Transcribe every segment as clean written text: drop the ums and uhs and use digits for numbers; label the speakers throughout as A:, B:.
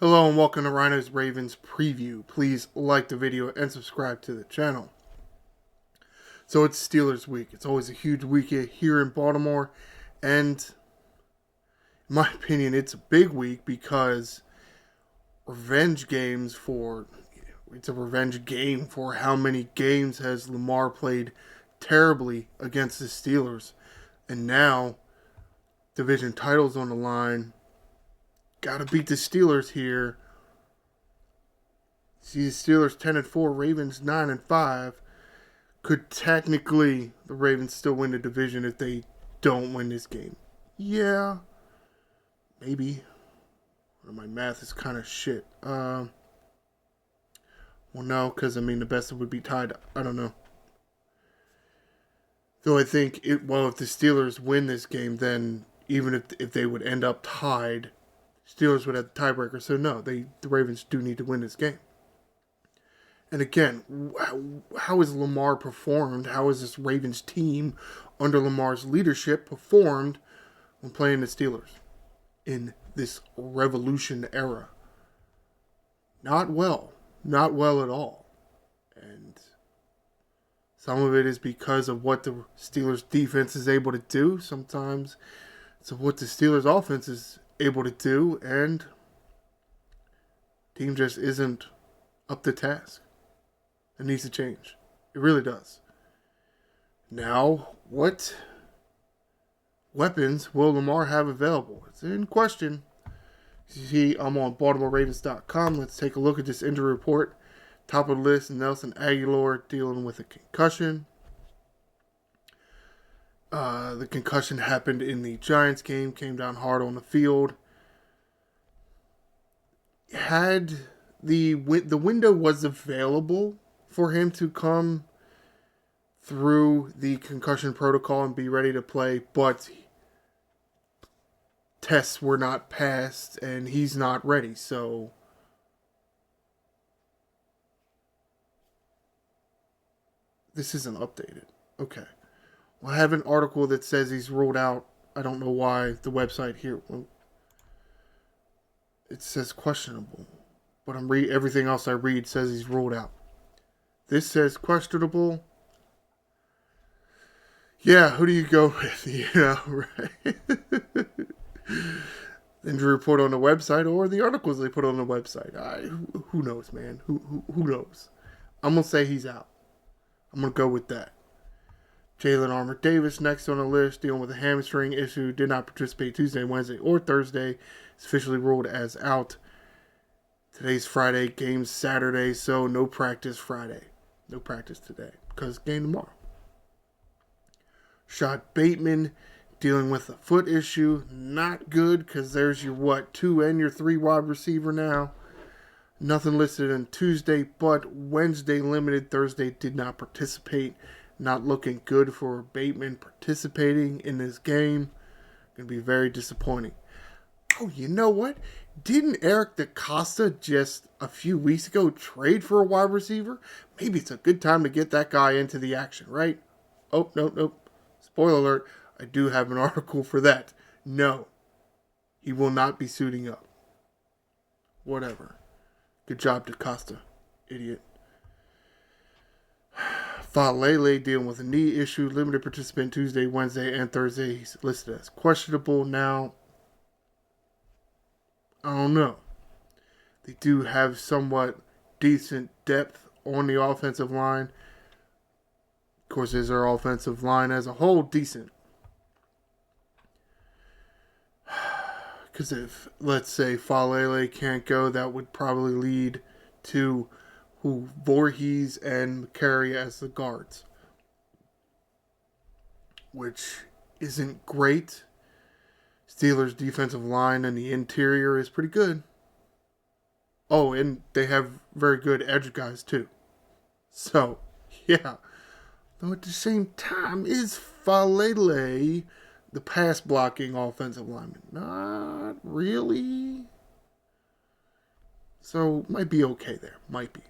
A: Hello and welcome to Ryno's Ravens preview. Please like the video and subscribe to the channel. So it's Steelers week. It's always a huge week here in Baltimore, and in my opinion, it's a big week because it's a revenge game for how many games has Lamar played terribly against the Steelers, and now division titles on the line. Got to beat the Steelers here. See the Steelers 10-4, Ravens 9-5. Could technically the Ravens still win the division if they don't win this game? Yeah, maybe. My math is kind of shit. Well, no, because the best would be tied. I don't know. Though I think if the Steelers win this game, then even if they would end up tied, Steelers would have the tiebreaker. So no, the Ravens do need to win this game. And again, how has Lamar performed? How has this Ravens team under Lamar's leadership performed when playing the Steelers in this revolution era? Not well. Not well at all. And some of it is because of what the Steelers defense is able to do. Sometimes it's what the Steelers offense is able to do, and team just isn't up to task. It needs to change. It really does. Now, what weapons will Lamar have available? It's in question. You see, I'm on BaltimoreRavens.com. Let's take a look at this injury report. Top of the list, Nelson Aguilar dealing with a concussion. The concussion happened in the Giants game, came down hard on the field. Had the window was available for him to come through the concussion protocol and be ready to play, but tests were not passed and he's not ready. So this isn't updated. Okay. Well, I have an article that says he's ruled out. I don't know why the website here. Well, it says questionable, but everything else I read says he's ruled out. This says questionable. Yeah, who do you go with? Yeah, right. Injury report on the website or the articles they put on the website. Who knows, man? Who knows? I'm gonna say he's out. I'm gonna go with that. Jalen Armour Davis next on the list, dealing with a hamstring issue, did not participate Tuesday, Wednesday, or Thursday. Is officially ruled as out. Today's Friday, game's Saturday, so no practice Friday. No practice today because game tomorrow. Rashad Bateman dealing with a foot issue. Not good because there's your 2 and your 3 wide receiver now. Nothing listed on Tuesday, but Wednesday limited. Thursday did not participate. Not looking good for Bateman participating in this game. Going to be very disappointing. Oh, you know what? Didn't Eric DeCosta just a few weeks ago trade for a wide receiver? Maybe it's a good time to get that guy into the action, right? Oh, nope. Spoiler alert, I do have an article for that. No, he will not be suiting up. Whatever. Good job, DeCosta, idiot. Falele dealing with a knee issue, limited participant Tuesday, Wednesday, and Thursday. He's listed as questionable now. I don't know. They do have somewhat decent depth on the offensive line. Of course, is their offensive line as a whole decent? Because if, let's say, Falele can't go, that would probably lead to Voorhees and McCary as the guards, which isn't great. Steelers' defensive line and the interior is pretty good. Oh, and they have very good edge guys too. So, yeah. Though at the same time, is Falele the pass blocking offensive lineman? Not really. So, might be okay there. Might be.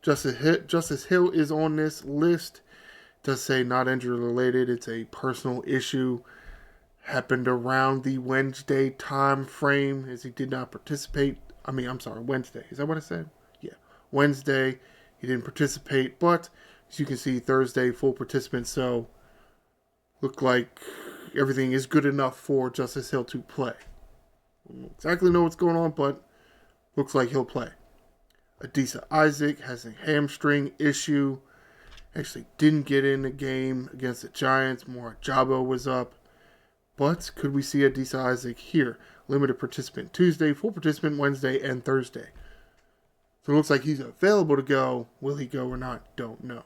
A: Justice Hill is on this list. It does say not injury related. It's a personal issue. Happened around the Wednesday time frame as he did not participate I'm sorry, Wednesday. Is that what I said? Yeah. Wednesday, he didn't participate, but as you can see, Thursday, full participant. So, look like everything is good enough for Justice Hill to play. I don't exactly know what's going on, but looks like he'll play. Adisa Isaac has a hamstring issue. Actually didn't get in the game against the Giants. More Jabo was up. But could we see Adisa Isaac here? Limited participant Tuesday, full participant Wednesday and Thursday. So it looks like he's available to go. Will he go or not? Don't know.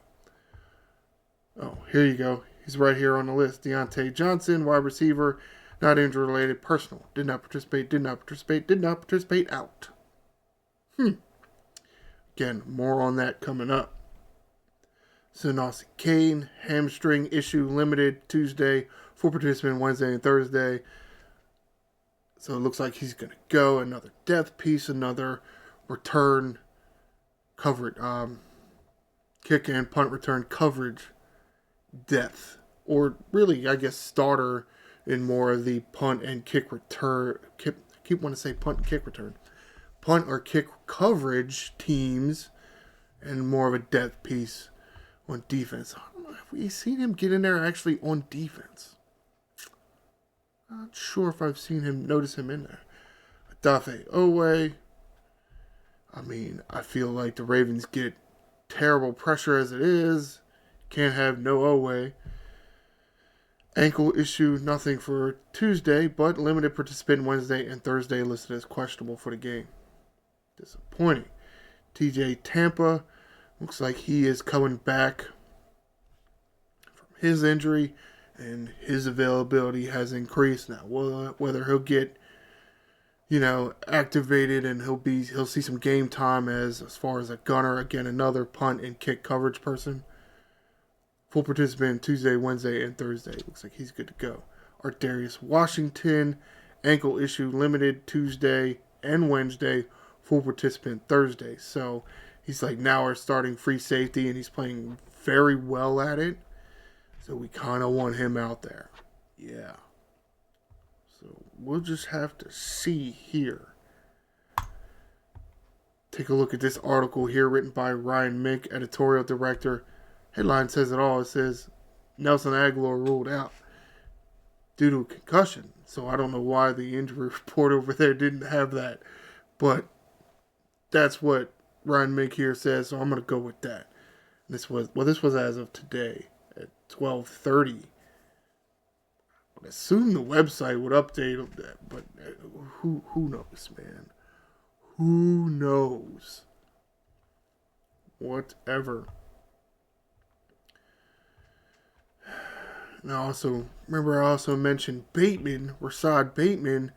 A: Oh, here you go. He's right here on the list. Deontay Johnson, wide receiver, not injury related, personal. Did not participate, did not participate, did not participate, out. Again, more on that coming up. Sanasi Kane, hamstring issue, limited Tuesday, full participant Wednesday and Thursday. So it looks like he's going to go. Another depth piece, another return coverage, kick and punt return coverage depth. Or really, I guess, starter in more of the punt and kick return. Keep wanting to say punt and kick return. Punt or kick coverage teams and more of a depth piece on defense. I don't know if we've seen him get in there actually on defense. Not sure if I've seen him, notice him in there. Dafe Owe. I feel like the Ravens get terrible pressure as it is. Can't have no Owe. Ankle issue, nothing for Tuesday, but limited participant Wednesday and Thursday listed as questionable for the game. Disappointing. TJ Tampa. Looks like he is coming back from his injury, and his availability has increased now. Whether he'll get, activated and he'll see some game time as far as a gunner, again another punt and kick coverage person. Full participant Tuesday, Wednesday, and Thursday. Looks like he's good to go. Artarius Washington, ankle issue, limited Tuesday and Wednesday. Full participant Thursday. So he's like now our starting free safety, and he's playing very well at it. So we kind of want him out there. Yeah. So we'll just have to see here. Take a look at this article here written by Ryan Mink, editorial director. Headline says it all. It says Nelson Aguilar ruled out due to a concussion. So I don't know why the injury report over there didn't have that. But that's what Ryan Mink here says, so I'm going to go with that. This was as of today at 12:30. I would assume the website would update that, but who knows, man? Who knows? Whatever. And I also mentioned Bateman, Rashad Bateman,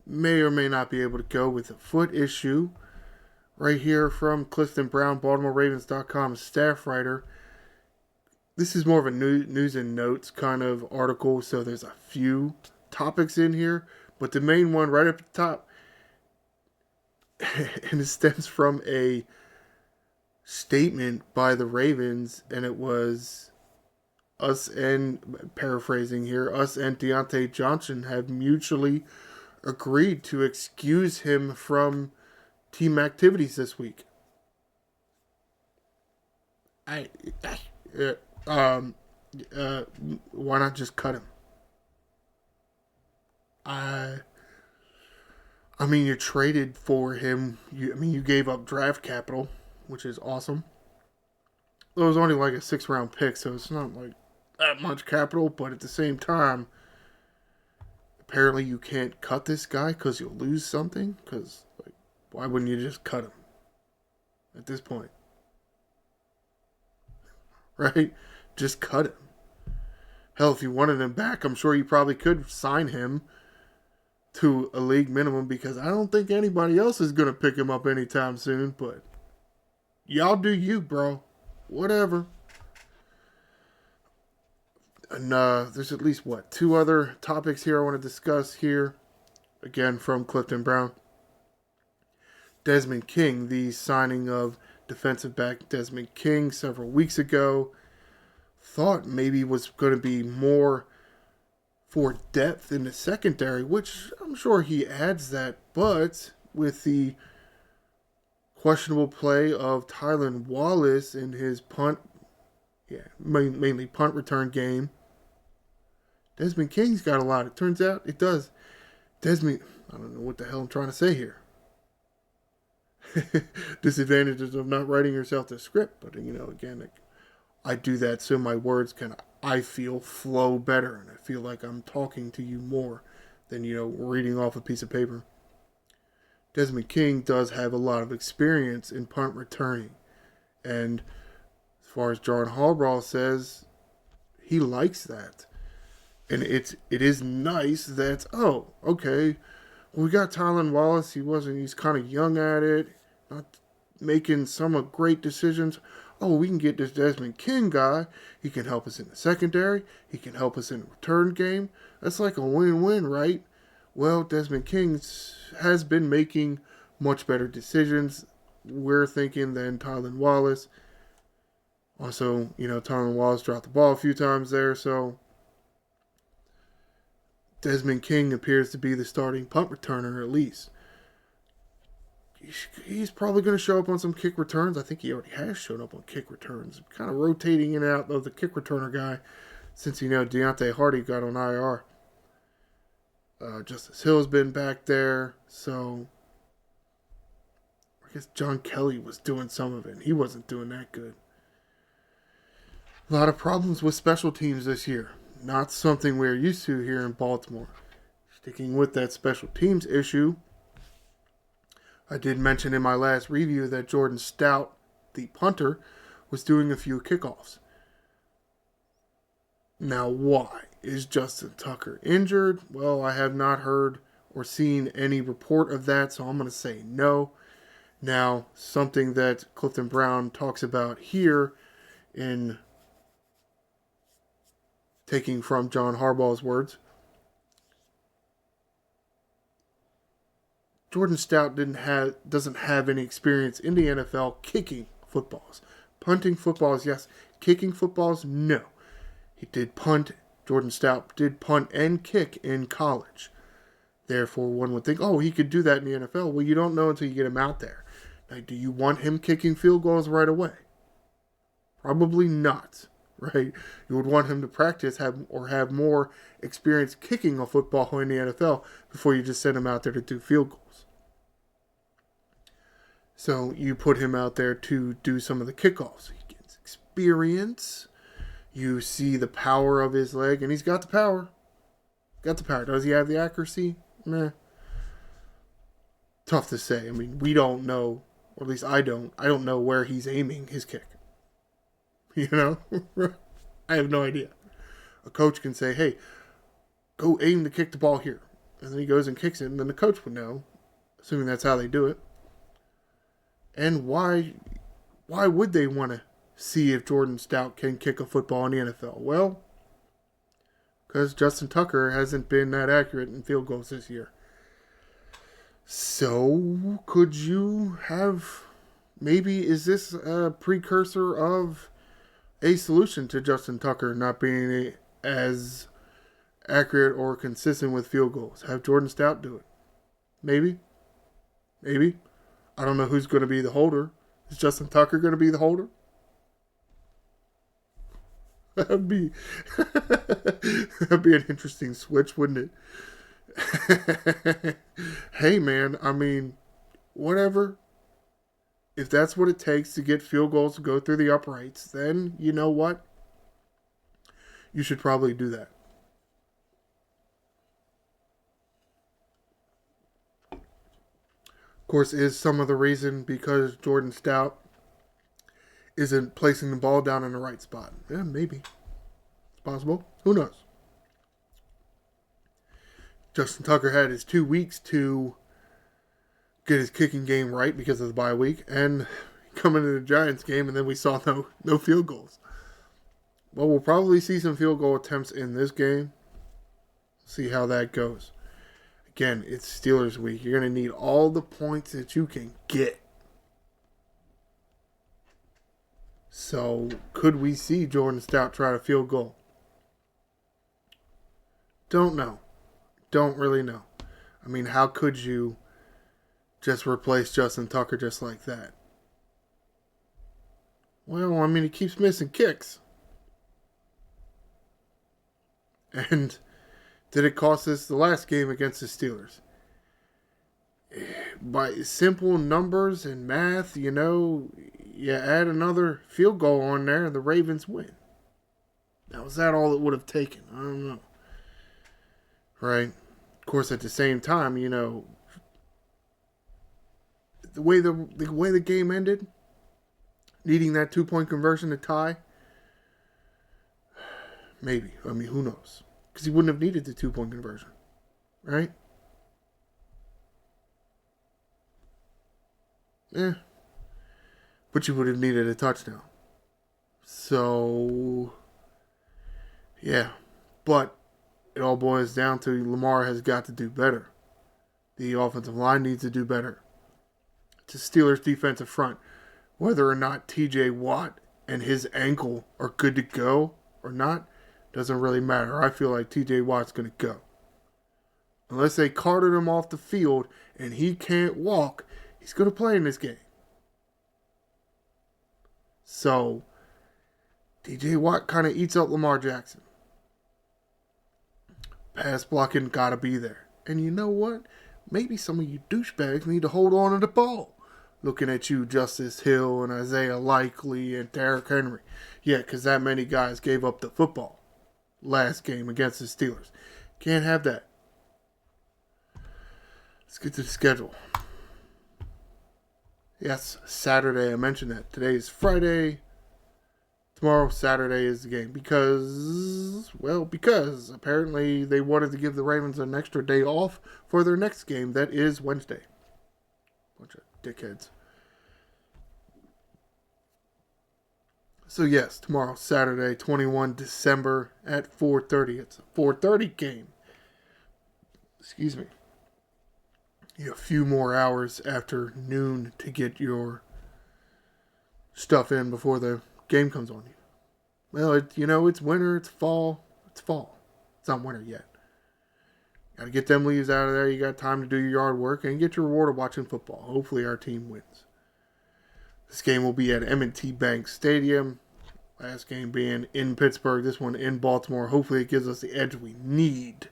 A: may or may not be able to go with a foot issue. Right here from Clifton Brown, BaltimoreRavens.com staff writer. This is more of a news and notes kind of article, so there's a few topics in here. But the main one right up at the top, and it stems from a statement by the Ravens, and it was us and, paraphrasing here, us and Deontay Johnson have mutually agreed to excuse him from team activities this week. Why not just cut him? You traded for him. You gave up draft capital, which is awesome. It was only like a 6-round pick, so it's not like that much capital, but at the same time, apparently you can't cut this guy because you'll lose something, because why wouldn't you just cut him at this point? Right? Just cut him. Hell, if you wanted him back, I'm sure you probably could sign him to a league minimum, because I don't think anybody else is going to pick him up anytime soon, but y'all do you, bro. Whatever. And there's at least, 2 other topics here I want to discuss here. Again, from Clifton Brown. Desmond King, the signing of defensive back Desmond King several weeks ago. Thought maybe was going to be more for depth in the secondary, which I'm sure he adds that. But with the questionable play of Tylan Wallace in his punt, mainly punt return game. Desmond King's got a lot. It turns out it does. Desmond, I don't know what the hell I'm trying to say here. Disadvantages of not writing yourself the script, but again, I do that so my words can, I feel, flow better, and I feel like I'm talking to you more than reading off a piece of paper. Desmond King does have a lot of experience in punt returning, and as far as John Harbaugh says, he likes that. And it is nice that, oh, okay, we got Tylan Wallace. He's kind of young at it, not making some great decisions. Oh, we can get this Desmond King guy. He can help us in the secondary. He can help us in the return game. That's like a win-win, right? Well, Desmond King has been making much better decisions, we're thinking, than Tylan Wallace. Also, Tylan Wallace dropped the ball a few times there, so Desmond King appears to be the starting punt returner at least. He's probably going to show up on some kick returns. I think he already has shown up on kick returns. Kind of rotating in and out of the kick returner guy since, Deontay Hardy got on IR. Justice Hill's been back there. So I guess John Kelly was doing some of it. He wasn't doing that good. A lot of problems with special teams this year. Not something we're used to here in Baltimore. Sticking with that special teams issue, I did mention in my last review that Jordan Stout, the punter, was doing a few kickoffs. Now, why? Is Justin Tucker injured? Well, I have not heard or seen any report of that, so I'm going to say no. Now, something that Clifton Brown talks about here in taking from John Harbaugh's words, Jordan Stout doesn't have any experience in the NFL kicking footballs. Punting footballs, yes. Kicking footballs, no. He did punt. Jordan Stout did punt and kick in college. Therefore, one would think, oh, he could do that in the NFL. Well, you don't know until you get him out there. Now, do you want him kicking field goals right away? Probably not, right? You would want him to practice have more experience kicking a football in the NFL before you just send him out there to do field goals. So you put him out there to do some of the kickoffs. He gets experience. You see the power of his leg, and he's got the power. Got the power. Does he have the accuracy? Meh. Tough to say. I mean, we don't know, or at least I don't. I don't know where he's aiming his kick. I have no idea. A coach can say, hey, go aim to kick the ball here. And then he goes and kicks it, and then the coach would know, assuming that's how they do it. And why would they want to see if Jordan Stout can kick a football in the NFL? Well, because Justin Tucker hasn't been that accurate in field goals this year. So, could you have, maybe is this a precursor of a solution to Justin Tucker not being as accurate or consistent with field goals? Have Jordan Stout do it. Maybe. I don't know who's going to be the holder. Is Justin Tucker going to be the holder? That'd be an interesting switch, wouldn't it? Hey, man, I mean, whatever. If that's what it takes to get field goals to go through the uprights, then you know what? You should probably do that. Of course, is some of the reason because Jordan Stout isn't placing the ball down in the right spot. Yeah, maybe. It's possible. Who knows? Justin Tucker had his 2 weeks to get his kicking game right because of the bye week, and coming into the Giants game, and then we saw no field goals. Well, we'll probably see some field goal attempts in this game. See how that goes. Again, it's Steelers week. You're going to need all the points that you can get. So, could we see Jordan Stout try to field goal? Don't know. Don't really know. I mean, how could you just replace Justin Tucker just like that? Well, I mean, he keeps missing kicks. And did it cost us the last game against the Steelers? By simple numbers and math, you add another field goal on there and the Ravens win. Now, was that all it would have taken? I don't know. Right? Of course, at the same time, the way the game ended, needing that 2-point conversion to tie, maybe. I mean, who knows? Because he wouldn't have needed the 2-point conversion. Right? But you would have needed a touchdown. So, yeah. But it all boils down to Lamar has got to do better. The offensive line needs to do better. To Steelers' defensive front, whether or not TJ Watt and his ankle are good to go or not, doesn't really matter. I feel like TJ Watt's going to go. Unless they carted him off the field and he can't walk, he's going to play in this game. So, TJ Watt kind of eats up Lamar Jackson. Pass blocking got to be there. And you know what? Maybe some of you douchebags need to hold on to the ball. Looking at you, Justice Hill and Isaiah Likely and Derrick Henry. Yeah, because that many guys gave up the football last game against the Steelers. Can't have that. Let's get to the schedule. Yes, Saturday. I mentioned that. Today is Friday. Tomorrow, Saturday, is the game. Because apparently they wanted to give the Ravens an extra day off for their next game. That is Wednesday. Bunch of dickheads. So yes, tomorrow, Saturday, 21 December at 4:30. It's a 4:30 game. Excuse me. You have a few more hours after noon to get your stuff in before the game comes on you. Well, it's winter, it's fall. It's fall. It's not winter yet. Got to get them leaves out of there. You got time to do your yard work and get your reward of watching football. Hopefully our team wins. This game will be at M&T Bank Stadium. Last game being in Pittsburgh. This one in Baltimore. Hopefully it gives us the edge we need.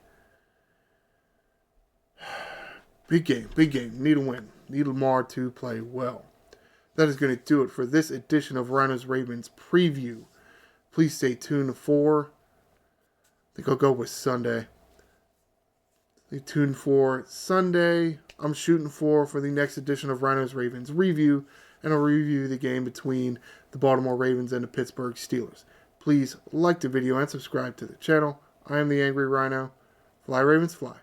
A: Big game. Need a win. Need Lamar to play well. That is going to do it for this edition of Ryno's Ravens preview. Please stay tuned for, I think I'll go with Sunday. Stay tuned for Sunday. I'm shooting for the next edition of Ryno's Ravens review. And I'll review the game between the Baltimore Ravens and the Pittsburgh Steelers. Please like the video and subscribe to the channel. I am the Angry Ryno. Fly Ravens fly.